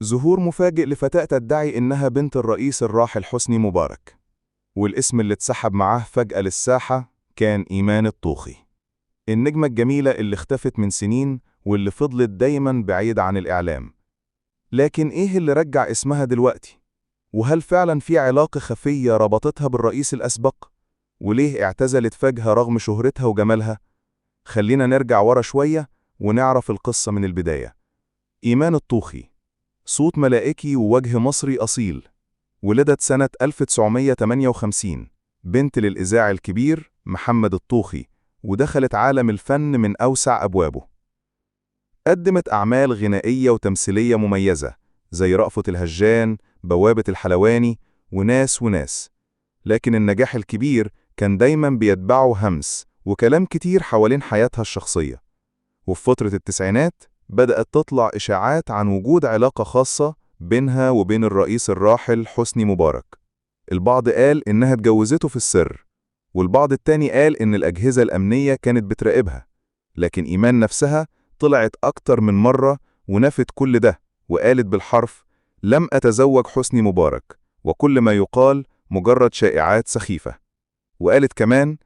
ظهور مفاجئ لفتاة تدعي إنها بنت الرئيس الراحل حسني مبارك، والاسم اللي اتسحب معاه فجأة للساحة كان إيمان الطوخي، النجمة الجميلة اللي اختفت من سنين واللي فضلت دايما بعيد عن الإعلام. لكن إيه اللي رجع اسمها دلوقتي؟ وهل فعلا في علاقة خفية ربطتها بالرئيس الأسبق؟ وليه اعتزلت فجأة رغم شهرتها وجمالها؟ خلينا نرجع ورا شوية ونعرف القصة من البداية. إيمان الطوخي صوت ملائكي ووجه مصري أصيل، ولدت سنة 1958، بنت للإذاعي الكبير محمد الطوخي، ودخلت عالم الفن من أوسع أبوابه. قدمت أعمال غنائية وتمثيلية مميزة زي رأفت الهجان، بوابة الحلواني، وناس. لكن النجاح الكبير كان دايما بيتبعه همس وكلام كتير حوالين حياتها الشخصية. وفي فترة التسعينات بدأت تطلع إشاعات عن وجود علاقة خاصة بينها وبين الرئيس الراحل حسني مبارك. البعض قال إنها اتجوزته في السر، والبعض التاني قال إن الأجهزة الأمنية كانت بتراقبها. لكن إيمان نفسها طلعت أكتر من مرة ونفت كل ده، وقالت بالحرف: لم أتزوج حسني مبارك، وكل ما يقال مجرد شائعات سخيفة. وقالت كمان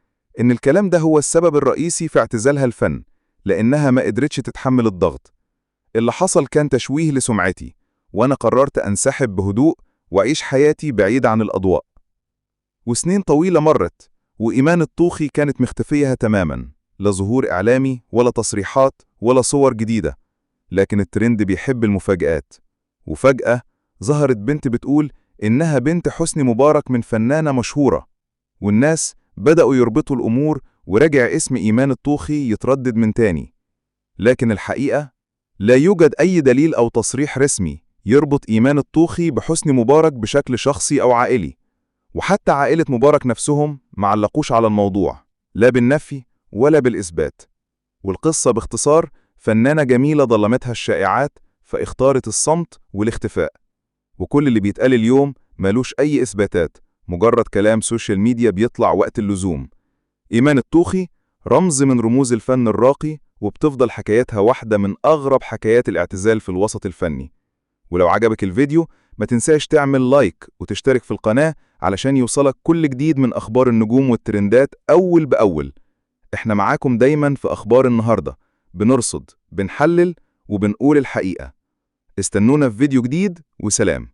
إن الكلام ده هو السبب الرئيسي في اعتزالها الفن، لأنها ما قدرتش تتحمل الضغط. اللي حصل كان تشويه لسمعتي، وأنا قررت أنسحب بهدوء وأعيش حياتي بعيد عن الأضواء. وسنين طويلة مرت، وإيمان الطوخي كانت مختفية تماما، لا ظهور إعلامي ولا تصريحات ولا صور جديدة. لكن الترند بيحب المفاجآت، وفجأة ظهرت بنت بتقول إنها بنت حسني مبارك من فنانة مشهورة، والناس بدأوا يربطوا الأمور، ورجع اسم إيمان الطوخي يتردد من تاني. لكن الحقيقة لا يوجد أي دليل أو تصريح رسمي يربط إيمان الطوخي بحسني مبارك بشكل شخصي أو عائلي، وحتى عائلة مبارك نفسهم معلقوش على الموضوع، لا بالنفي ولا بالإثبات. والقصة باختصار: فنانة جميلة ظلمتها الشائعات، فاختارت الصمت والاختفاء. وكل اللي بيتقال اليوم مالوش أي إثباتات، مجرد كلام سوشيال ميديا بيطلع وقت اللزوم. إيمان الطوخي رمز من رموز الفن الراقي، وبتفضل حكايتها واحدة من أغرب حكايات الاعتزال في الوسط الفني. ولو عجبك الفيديو ما تنساش تعمل لايك وتشترك في القناة علشان يوصلك كل جديد من أخبار النجوم والترندات أول بأول. احنا معاكم دايما في أخبار النهاردة، بنرصد، بنحلل، وبنقول الحقيقة. استنونا في فيديو جديد، وسلام.